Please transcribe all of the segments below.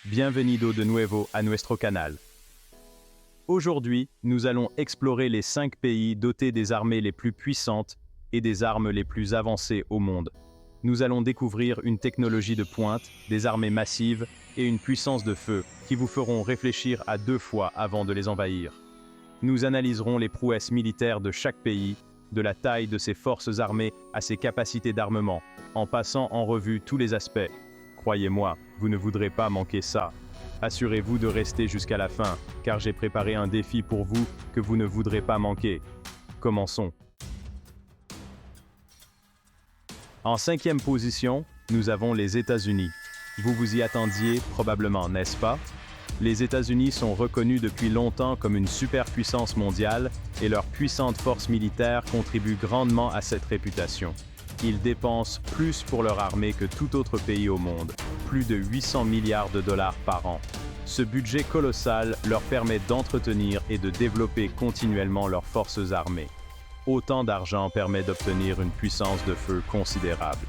Bienvenido de nuevo a nuestro canal. Aujourd'hui, nous allons explorer les 5 pays dotés des armées les plus puissantes et des armes les plus avancées au monde. Nous allons découvrir une technologie de pointe, des armées massives et une puissance de feu qui vous feront réfléchir à 2 fois avant de les envahir. Nous analyserons les prouesses militaires de chaque pays, de la taille de ses forces armées à ses capacités d'armement, en passant en revue tous les aspects. Croyez-moi, vous ne voudrez pas manquer ça. Assurez-vous de rester jusqu'à la fin, car j'ai préparé un défi pour vous que vous ne voudrez pas manquer. Commençons. En 5e position, nous avons les États-Unis. Vous vous y attendiez probablement, n'est-ce pas? Les États-Unis sont reconnus depuis longtemps comme une superpuissance mondiale et leur puissante force militaire contribue grandement à cette réputation. Ils dépensent plus pour leur armée que tout autre pays au monde, plus de 800 milliards de dollars par an. Ce budget colossal leur permet d'entretenir et de développer continuellement leurs forces armées. Autant d'argent permet d'obtenir une puissance de feu considérable.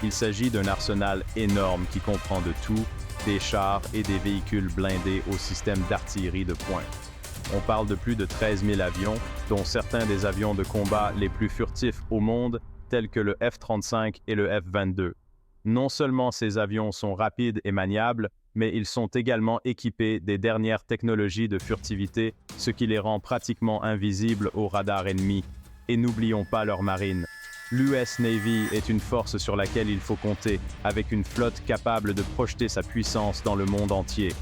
Il s'agit d'un arsenal énorme qui comprend de tout, des chars et des véhicules blindés au système d'artillerie de pointe. On parle de plus de 13 000 avions, dont certains des avions de combat les plus furtifs au monde, tels que le F-35 et le F-22. Non seulement ces avions sont rapides et maniables, mais ils sont également équipés des dernières technologies de furtivité, ce qui les rend pratiquement invisibles aux radars ennemis. Et n'oublions pas leur marine. L'US Navy est une force sur laquelle il faut compter, avec une flotte capable de projeter sa puissance dans le monde entier.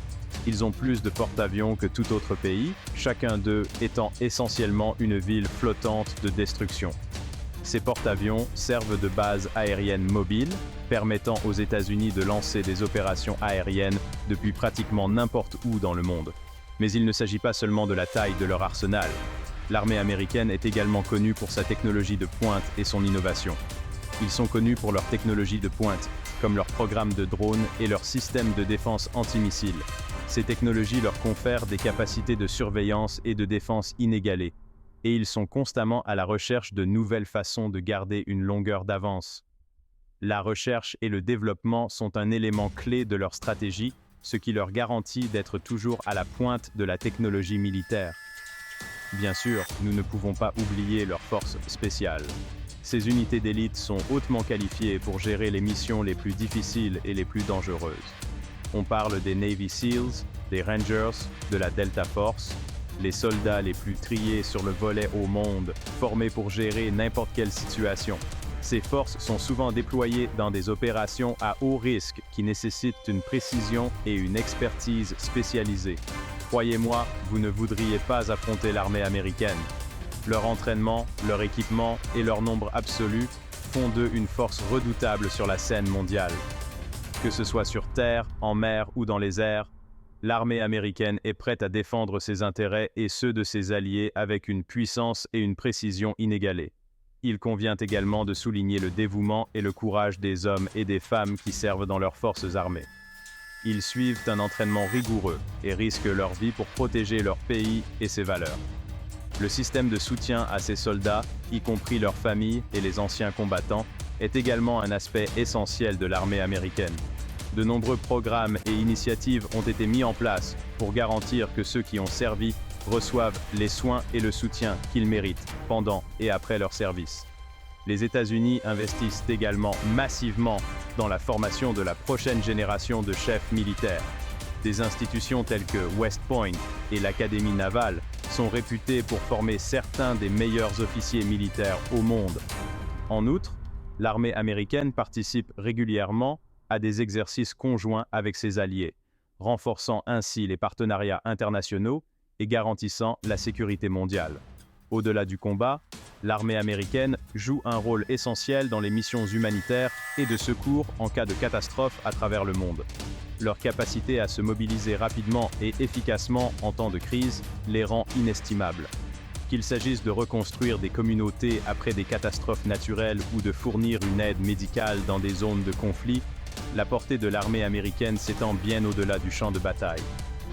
Ils ont plus de porte-avions que tout autre pays, chacun d'eux étant essentiellement une ville flottante de destruction. Ces porte-avions servent de base aérienne mobile, permettant aux États-Unis de lancer des opérations aériennes depuis pratiquement n'importe où dans le monde. Mais il ne s'agit pas seulement de la taille de leur arsenal. L'armée américaine est également connue pour sa technologie de pointe et son innovation. Ils sont connus pour leur technologie de pointe, comme leur programme de drones et leur système de défense antimissiles. Ces technologies leur confèrent des capacités de surveillance et de défense inégalées, et ils sont constamment à la recherche de nouvelles façons de garder une longueur d'avance. La recherche et le développement sont un élément clé de leur stratégie, ce qui leur garantit d'être toujours à la pointe de la technologie militaire. Bien sûr, nous ne pouvons pas oublier leurs forces spéciales. Ces unités d'élite sont hautement qualifiées pour gérer les missions les plus difficiles et les plus dangereuses. On parle des Navy SEALs, des Rangers, de la Delta Force, les soldats les plus triés sur le volet au monde, formés pour gérer n'importe quelle situation. Ces forces sont souvent déployées dans des opérations à haut risque qui nécessitent une précision et une expertise spécialisées. Croyez-moi, vous ne voudriez pas affronter l'armée américaine. Leur entraînement, leur équipement et leur nombre absolu font d'eux une force redoutable sur la scène mondiale. Que ce soit sur terre, en mer ou dans les airs, l'armée américaine est prête à défendre ses intérêts et ceux de ses alliés avec une puissance et une précision inégalées. Il convient également de souligner le dévouement et le courage des hommes et des femmes qui servent dans leurs forces armées. Ils suivent un entraînement rigoureux et risquent leur vie pour protéger leur pays et ses valeurs. Le système de soutien à ces soldats, y compris leurs familles et les anciens combattants, est également un aspect essentiel de l'armée américaine. De nombreux programmes et initiatives ont été mis en place pour garantir que ceux qui ont servi reçoivent les soins et le soutien qu'ils méritent pendant et après leur service. Les États-Unis investissent également massivement dans la formation de la prochaine génération de chefs militaires. Des institutions telles que West Point et l'Académie navale sont réputées pour former certains des meilleurs officiers militaires au monde. En outre, l'armée américaine participe régulièrement à des exercices conjoints avec ses alliés, renforçant ainsi les partenariats internationaux et garantissant la sécurité mondiale. Au-delà du combat, l'armée américaine joue un rôle essentiel dans les missions humanitaires et de secours en cas de catastrophe à travers le monde. Leur capacité à se mobiliser rapidement et efficacement en temps de crise les rend inestimables. Qu'il s'agisse de reconstruire des communautés après des catastrophes naturelles ou de fournir une aide médicale dans des zones de conflit, la portée de l'armée américaine s'étend bien au-delà du champ de bataille.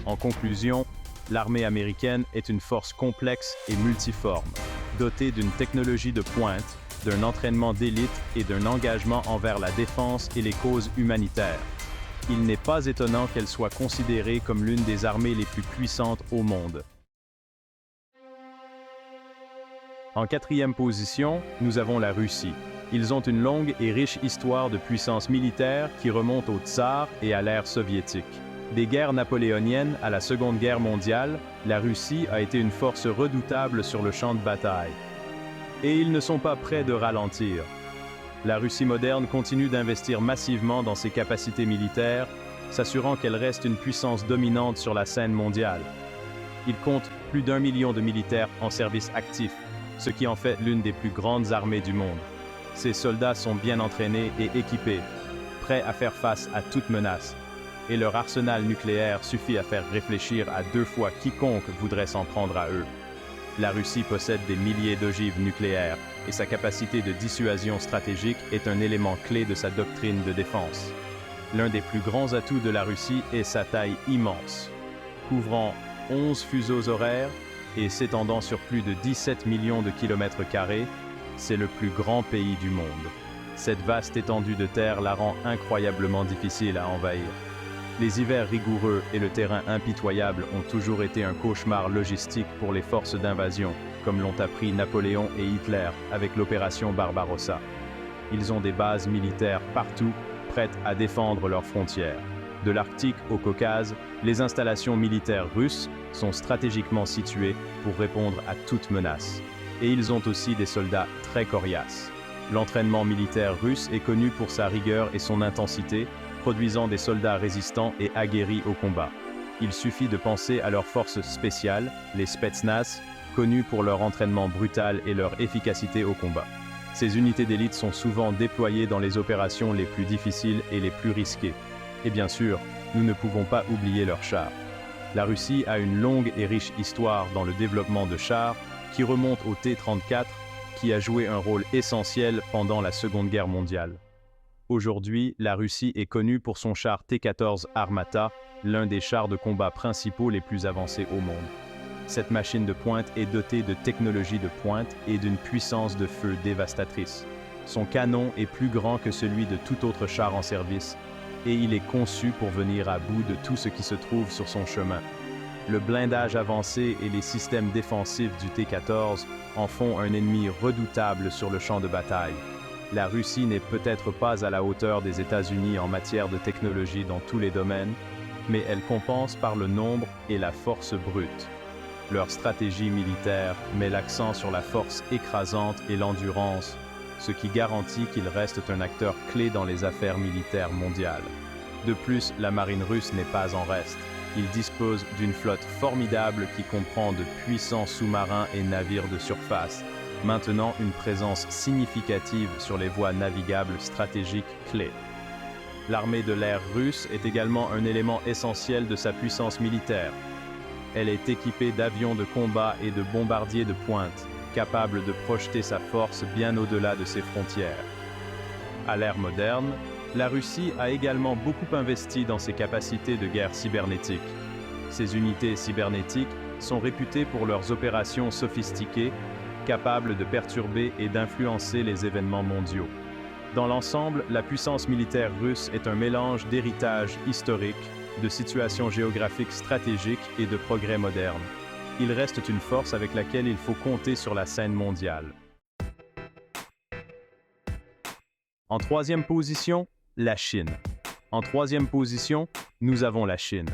En conclusion, l'armée américaine est une force complexe et multiforme, dotée d'une technologie de pointe, d'un entraînement d'élite et d'un engagement envers la défense et les causes humanitaires. il n'est pas étonnant qu'elle soit considérée comme l'une des armées les plus puissantes au monde. En quatrième position, nous avons la Russie. Ils ont une longue et riche histoire de puissance militaire qui remonte au tsar et à l'ère soviétique. Des guerres napoléoniennes à la Seconde Guerre mondiale, la Russie a été une force redoutable sur le champ de bataille. Et ils ne sont pas prêts de ralentir. La Russie moderne continue d'investir massivement dans ses capacités militaires, s'assurant qu'elle reste une puissance dominante sur la scène mondiale. Il compte plus d'1 million de militaires en service actif, ce qui en fait l'une des plus grandes armées du monde. Ces soldats sont bien entraînés et équipés, prêts à faire face à toute menace. Et leur arsenal nucléaire suffit à faire réfléchir à 2 fois quiconque voudrait s'en prendre à eux. La Russie possède des milliers d'ogives nucléaires et sa capacité de dissuasion stratégique est un élément clé de sa doctrine de défense. L'un des plus grands atouts de la Russie est sa taille immense. Couvrant 11 fuseaux horaires et s'étendant sur plus de 17 millions de kilomètres carrés, c'est le plus grand pays du monde. Cette vaste étendue de terre la rend incroyablement difficile à envahir. Les hivers rigoureux et le terrain impitoyable ont toujours été un cauchemar logistique pour les forces d'invasion, comme l'ont appris Napoléon et Hitler avec l'opération Barbarossa. Ils ont des bases militaires partout, prêtes à défendre leurs frontières. De l'Arctique au Caucase, les installations militaires russes sont stratégiquement situées pour répondre à toute menace. Et ils ont aussi des soldats très coriaces. L'entraînement militaire russe est connu pour sa rigueur et son intensité, produisant des soldats résistants et aguerris au combat. Il suffit de penser à leurs forces spéciales, les Spetsnaz, connus pour leur entraînement brutal et leur efficacité au combat. Ces unités d'élite sont souvent déployées dans les opérations les plus difficiles et les plus risquées. Et bien sûr, nous ne pouvons pas oublier leurs chars. La Russie a une longue et riche histoire dans le développement de chars qui remonte au T-34, qui a joué un rôle essentiel pendant la Seconde Guerre mondiale. Aujourd'hui, la Russie est connue pour son char T-14 Armata, l'un des chars de combat principaux les plus avancés au monde. Cette machine de pointe est dotée de technologies de pointe et d'une puissance de feu dévastatrice. Son canon est plus grand que celui de tout autre char en service, et il est conçu pour venir à bout de tout ce qui se trouve sur son chemin. Le blindage avancé et les systèmes défensifs du T-14 en font un ennemi redoutable sur le champ de bataille. La Russie n'est peut-être pas à la hauteur des États-Unis en matière de technologie dans tous les domaines, mais elle compense par le nombre et la force brute. Leur stratégie militaire met l'accent sur la force écrasante et l'endurance, ce qui garantit qu'ils restent un acteur clé dans les affaires militaires mondiales. De plus, la marine russe n'est pas en reste. Il dispose d'une flotte formidable qui comprend de puissants sous-marins et navires de surface, maintenant une présence significative sur les voies navigables stratégiques clés. L'armée de l'air russe est également un élément essentiel de sa puissance militaire. Elle est équipée d'avions de combat et de bombardiers de pointe, capables de projeter sa force bien au-delà de ses frontières. À l'ère moderne, la Russie a également beaucoup investi dans ses capacités de guerre cybernétique. Ces unités cybernétiques sont réputées pour leurs opérations sophistiquées, capables de perturber et d'influencer les événements mondiaux. Dans l'ensemble, la puissance militaire russe est un mélange d'héritage historique, de situations géographiques stratégiques et de progrès modernes. Il reste une force avec laquelle il faut compter sur la scène mondiale. En troisième position, la Chine. En troisième position, nous avons la Chine.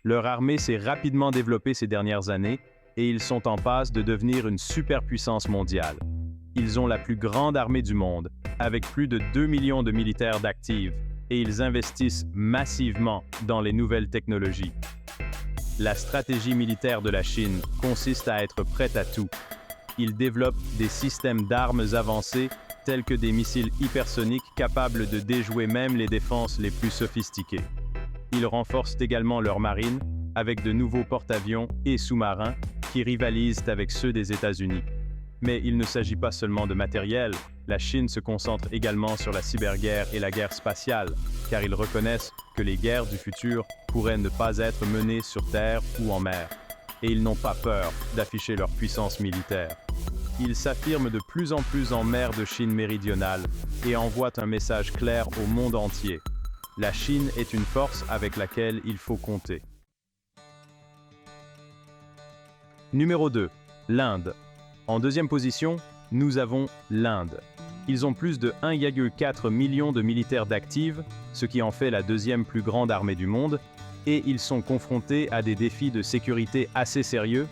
Leur armée s'est rapidement développée ces dernières années et ils sont en passe de devenir une superpuissance mondiale. Ils ont la plus grande armée du monde, avec plus de 2 millions de militaires d'actifs, et ils investissent massivement dans les nouvelles technologies. La stratégie militaire de la Chine consiste à être prête à tout. Ils développent des systèmes d'armes avancés tels que des missiles hypersoniques capables de déjouer même les défenses les plus sophistiquées. Ils renforcent également leur marine avec de nouveaux porte-avions et sous-marins qui rivalisent avec ceux des États-Unis. Mais il ne s'agit pas seulement de matériel, la Chine se concentre également sur la cyberguerre et la guerre spatiale, car ils reconnaissent que les guerres du futur pourraient ne pas être menées sur terre ou en mer. Et ils n'ont pas peur d'afficher leur puissance militaire. Ils s'affirment de plus en plus en mer de Chine méridionale et envoient un message clair au monde entier. La Chine est une force avec laquelle il faut compter. Numéro 2. L'Inde. En deuxième position, nous avons l'Inde. Ils ont plus de 1,4 million de militaires d'actifs, ce qui en fait la deuxième plus grande armée du monde, et ils sont confrontés à des défis de sécurité assez sérieux,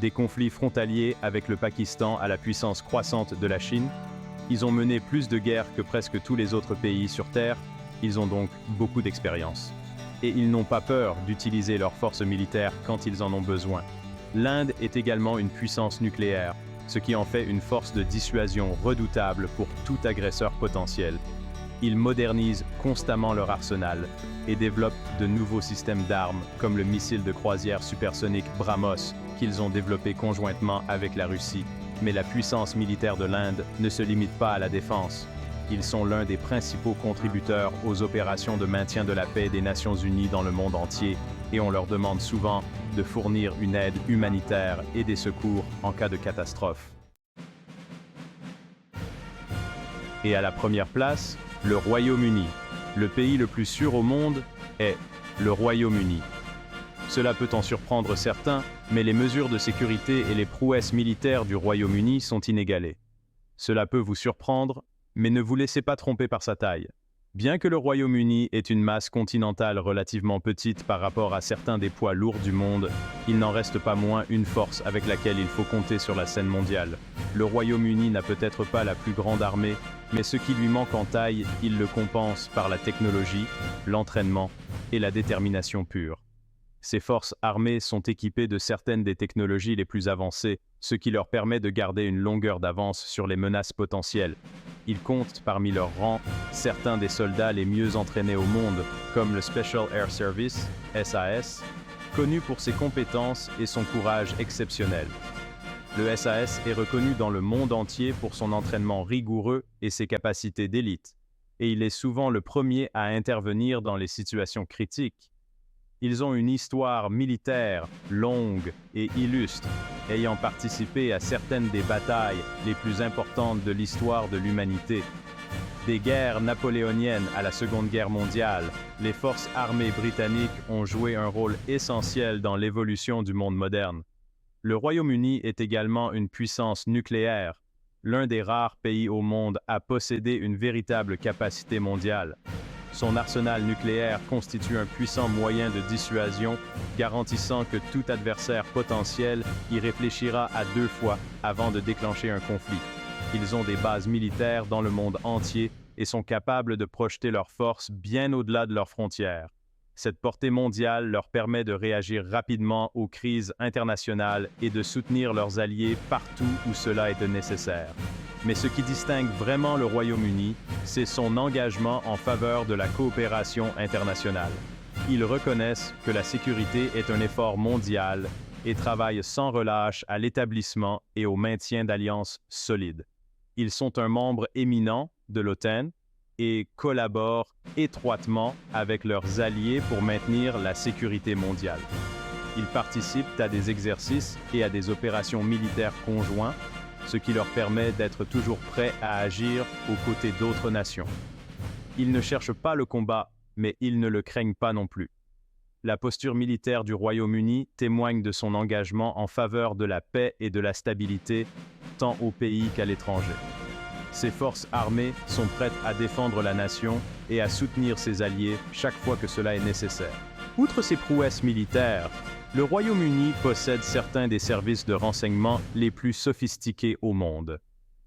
des conflits frontaliers avec le Pakistan à la puissance croissante de la Chine. Ils ont mené plus de guerres que presque tous les autres pays sur Terre, ils ont donc beaucoup d'expérience. Et ils n'ont pas peur d'utiliser leurs forces militaires quand ils en ont besoin. L'Inde est également une puissance nucléaire, ce qui en fait une force de dissuasion redoutable pour tout agresseur potentiel. Ils modernisent constamment leur arsenal et développent de nouveaux systèmes d'armes comme le missile de croisière supersonique BrahMos qu'ils ont développé conjointement avec la Russie. Mais la puissance militaire de l'Inde ne se limite pas à la défense. Ils sont l'un des principaux contributeurs aux opérations de maintien de la paix des Nations Unies dans le monde entier et on leur demande souvent de fournir une aide humanitaire et des secours en cas de catastrophe. Et à la première place, le Royaume-Uni. Le pays le plus sûr au monde est le Royaume-Uni. Cela peut en surprendre certains, mais les mesures de sécurité et les prouesses militaires du Royaume-Uni sont inégalées. Cela peut vous surprendre, mais ne vous laissez pas tromper par sa taille. Bien que le Royaume-Uni ait une masse continentale relativement petite par rapport à certains des poids lourds du monde, il n'en reste pas moins une force avec laquelle il faut compter sur la scène mondiale. Le Royaume-Uni n'a peut-être pas la plus grande armée, mais ce qui lui manque en taille, il le compense par la technologie, l'entraînement et la détermination pure. Ces forces armées sont équipées de certaines des technologies les plus avancées, ce qui leur permet de garder une longueur d'avance sur les menaces potentielles. Ils comptent parmi leurs rangs certains des soldats les mieux entraînés au monde, comme le Special Air Service, SAS, connu pour ses compétences et son courage exceptionnel. Le SAS est reconnu dans le monde entier pour son entraînement rigoureux et ses capacités d'élite, et il est souvent le premier à intervenir dans les situations critiques. Ils ont une histoire militaire longue et illustre, ayant participé à certaines des batailles les plus importantes de l'histoire de l'humanité. Des guerres napoléoniennes à la Seconde Guerre mondiale, les forces armées britanniques ont joué un rôle essentiel dans l'évolution du monde moderne. Le Royaume-Uni est également une puissance nucléaire, l'un des rares pays au monde à posséder une véritable capacité mondiale. Son arsenal nucléaire constitue un puissant moyen de dissuasion, garantissant que tout adversaire potentiel y réfléchira à 2 fois avant de déclencher un conflit. Ils ont des bases militaires dans le monde entier et sont capables de projeter leurs forces bien au-delà de leurs frontières. Cette portée mondiale leur permet de réagir rapidement aux crises internationales et de soutenir leurs alliés partout où cela est nécessaire. Mais ce qui distingue vraiment le Royaume-Uni, c'est son engagement en faveur de la coopération internationale. Ils reconnaissent que la sécurité est un effort mondial et travaillent sans relâche à l'établissement et au maintien d'alliances solides. Ils sont un membre éminent de l'OTAN et collaborent étroitement avec leurs alliés pour maintenir la sécurité mondiale. Ils participent à des exercices et à des opérations militaires conjoints, ce qui leur permet d'être toujours prêts à agir aux côtés d'autres nations. Ils ne cherchent pas le combat, mais ils ne le craignent pas non plus. La posture militaire du Royaume-Uni témoigne de son engagement en faveur de la paix et de la stabilité, tant au pays qu'à l'étranger. Ses forces armées sont prêtes à défendre la nation et à soutenir ses alliés chaque fois que cela est nécessaire. Outre ses prouesses militaires, le Royaume-Uni possède certains des services de renseignement les plus sophistiqués au monde.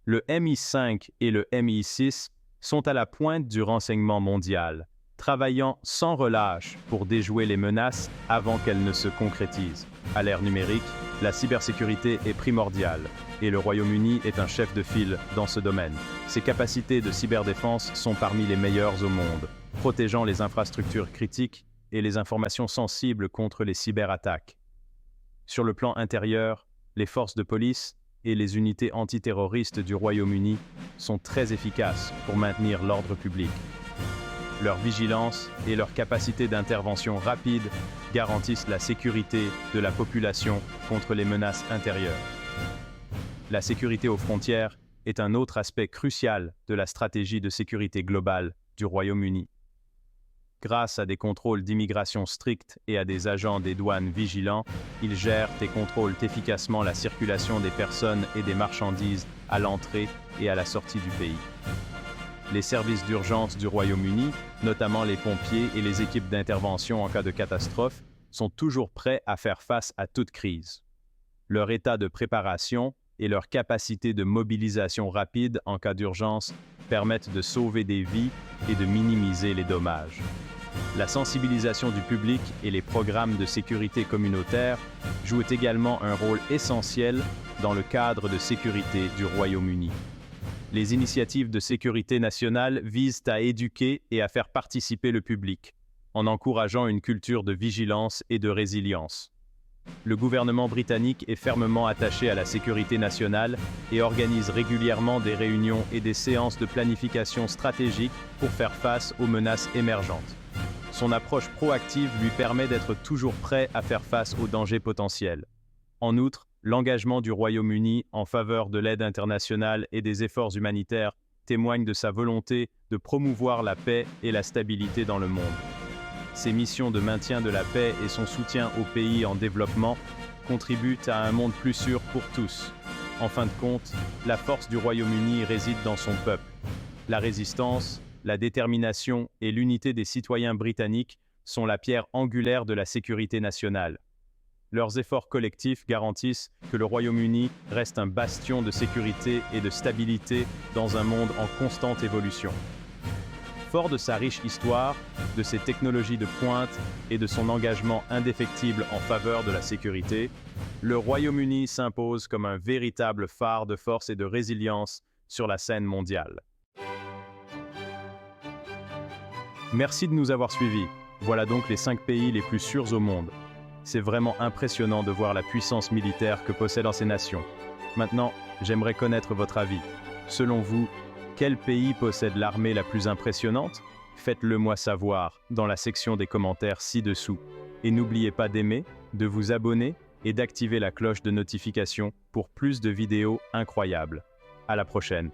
Le MI5 et le MI6 sont à la pointe du renseignement mondial, travaillant sans relâche pour déjouer les menaces avant qu'elles ne se concrétisent. À l'ère numérique, la cybersécurité est primordiale et le Royaume-Uni est un chef de file dans ce domaine. Ses capacités de cyberdéfense sont parmi les meilleures au monde, protégeant les infrastructures critiques et les informations sensibles contre les cyberattaques. Sur le plan intérieur, les forces de police et les unités antiterroristes du Royaume-Uni sont très efficaces pour maintenir l'ordre public. Leur vigilance et leur capacité d'intervention rapide garantissent la sécurité de la population contre les menaces intérieures. La sécurité aux frontières est un autre aspect crucial de la stratégie de sécurité globale du Royaume-Uni. Grâce à des contrôles d'immigration stricts et à des agents des douanes vigilants, ils gèrent et contrôlent efficacement la circulation des personnes et des marchandises à l'entrée et à la sortie du pays. Les services d'urgence du Royaume-Uni, notamment les pompiers et les équipes d'intervention en cas de catastrophe, sont toujours prêts à faire face à toute crise. Leur état de préparation et leur capacité de mobilisation rapide en cas d'urgence permettent de sauver des vies et de minimiser les dommages. La sensibilisation du public et les programmes de sécurité communautaire jouent également un rôle essentiel dans le cadre de sécurité du Royaume-Uni. Les initiatives de sécurité nationale visent à éduquer et à faire participer le public, en encourageant une culture de vigilance et de résilience. Le gouvernement britannique est fermement attaché à la sécurité nationale et organise régulièrement des réunions et des séances de planification stratégique pour faire face aux menaces émergentes. Son approche proactive lui permet d'être toujours prêt à faire face aux dangers potentiels. En outre, l'engagement du Royaume-Uni en faveur de l'aide internationale et des efforts humanitaires témoigne de sa volonté de promouvoir la paix et la stabilité dans le monde. Ses missions de maintien de la paix et son soutien aux pays en développement contribuent à un monde plus sûr pour tous. En fin de compte, la force du Royaume-Uni réside dans son peuple. La résistance, la détermination et l'unité des citoyens britanniques sont la pierre angulaire de la sécurité nationale. Leurs efforts collectifs garantissent que le Royaume-Uni reste un bastion de sécurité et de stabilité dans un monde en constante évolution. Fort de sa riche histoire, de ses technologies de pointe et de son engagement indéfectible en faveur de la sécurité, le Royaume-Uni s'impose comme un véritable phare de force et de résilience sur la scène mondiale. Merci de nous avoir suivis. Voilà donc les 5 pays les plus sûrs au monde. C'est vraiment impressionnant de voir la puissance militaire que possèdent ces nations. Maintenant, j'aimerais connaître votre avis. Selon vous, quel pays possède l'armée la plus impressionnante? Faites-le moi savoir dans la section des commentaires ci-dessous. Et n'oubliez pas d'aimer, de vous abonner et d'activer la cloche de notification pour plus de vidéos incroyables. À la prochaine.